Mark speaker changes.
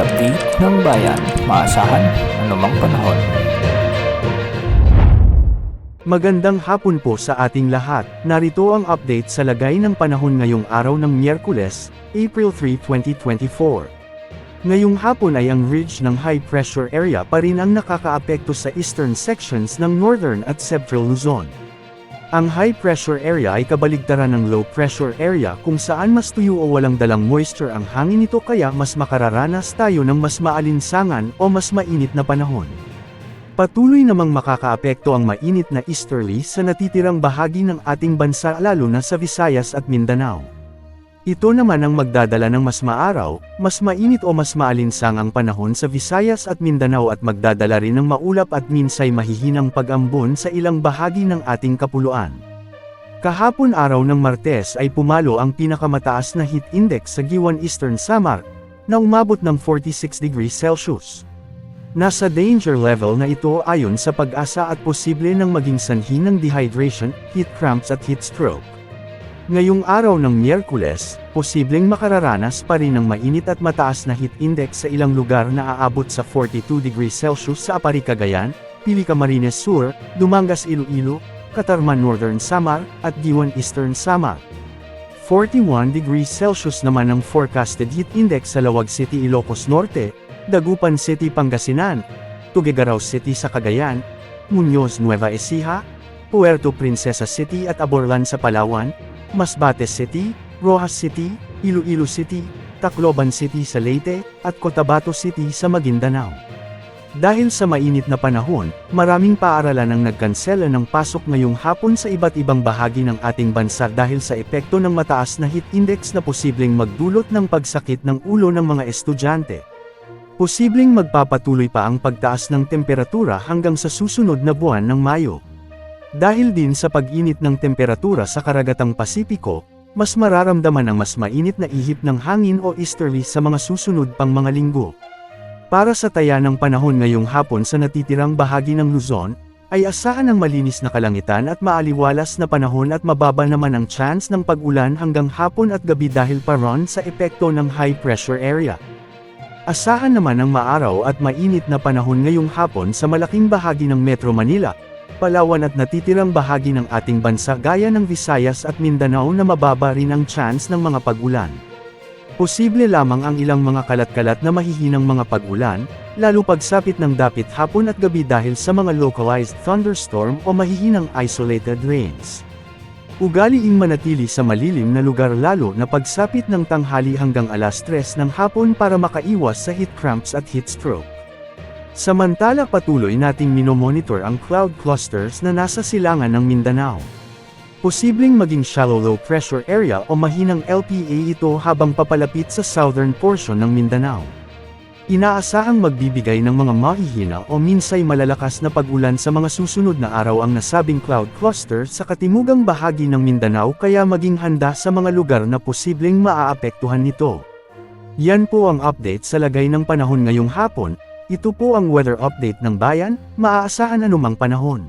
Speaker 1: update ng bayan, maasahan anumang panahon.
Speaker 2: Magandang hapon po sa ating lahat. Narito ang update sa lagay ng panahon ngayong araw ng Miyerkules, April 3, 2024. Ngayong hapon ay ang ridge ng high pressure area pa rin ang nakakaapekto sa eastern sections ng northern at central Luzon. Ang high pressure area ay kabaligtaran ng low pressure area kung saan mas tuyo o walang dalang moisture ang hangin nito, kaya mas makararanas tayo ng mas maalinsangan o mas mainit na panahon. Patuloy namang makakaapekto ang mainit na easterly sa natitirang bahagi ng ating bansa, lalo na sa Visayas at Mindanao. Ito naman ang magdadala ng mas maaraw, mas mainit o mas maalinsangang panahon sa Visayas at Mindanao, at magdadala rin ng maulap at minsay mahihinang pag-ambon sa ilang bahagi ng ating kapuluan. Kahapon araw ng Martes ay pumalo ang pinakamataas na heat index sa Giwan Eastern Samar, na umabot ng 46 degrees Celsius. Nasa danger level na ito ayon sa Pag-asa at posible nang maging sanhi ng dehydration, heat cramps at heat stroke. Ngayong araw ng Miyerkules, posibleng makararanas pa rin ng mainit at mataas na heat index sa ilang lugar na aabot sa 42 degrees Celsius sa Apari, Cagayan, Pili, Camarines Sur, Dumangas, Iloilo, Catarman Northern Samar, at Giwan Eastern Samar. 41 degrees Celsius naman ang forecasted heat index sa Lawag City, Ilocos Norte, Dagupan City, Pangasinan, Tuguegarao City sa Cagayan, Muñoz, Nueva Ecija, Puerto Princesa City at Aborlan sa Palawan, Masbate City, Rojas City, Iloilo City, Tacloban City sa Leyte, at Cotabato City sa Maguindanao. Dahil sa mainit na panahon, maraming paaralan ang nagkansela ng pasok ngayong hapon sa iba't ibang bahagi ng ating bansa dahil sa epekto ng mataas na heat index na posibleng magdulot ng pagsakit ng ulo ng mga estudyante. Posibleng magpapatuloy pa ang pagtaas ng temperatura hanggang sa susunod na buwan ng Mayo. Dahil din sa pag-init ng temperatura sa karagatang Pasipiko, mas mararamdaman ang mas mainit na ihip ng hangin o easterly sa mga susunod pang mga linggo. Para sa taya ng panahon ngayong hapon sa natitirang bahagi ng Luzon, ay asahan ng malinis na kalangitan at maaliwalas na panahon, at mababa naman ang chance ng pag-ulan hanggang hapon at gabi dahil pa ron sa epekto ng high pressure area. Asahan naman ang maaraw at mainit na panahon ngayong hapon sa malaking bahagi ng Metro Manila, Palawan at natitirang bahagi ng ating bansa gaya ng Visayas at Mindanao, na mababa rin ang chance ng mga pag-ulan. Posible lamang ang ilang mga kalat-kalat na mahihinang mga pag-ulan, lalo pagsapit ng dapit hapon at gabi dahil sa mga localized thunderstorm o mahihinang isolated rains. Ugaliing manatili sa malilim na lugar lalo na pagsapit ng tanghali hanggang alas 3 ng hapon para makaiwas sa heat cramps at heat stroke. Samantala, patuloy nating minomonitor ang cloud clusters na nasa silangan ng Mindanao. Posibleng maging shallow low pressure area o mahinang LPA ito habang papalapit sa southern portion ng Mindanao. Inaasahang magbibigay ng mga mahihina o minsay malalakas na pag-ulan sa mga susunod na araw ang nasabing cloud cluster sa katimugang bahagi ng Mindanao, kaya maging handa sa mga lugar na posibleng maaapektuhan nito. Yan po ang update sa lagay ng panahon ngayong hapon. Ito po ang weather update ng bayan, maaasahan anumang panahon.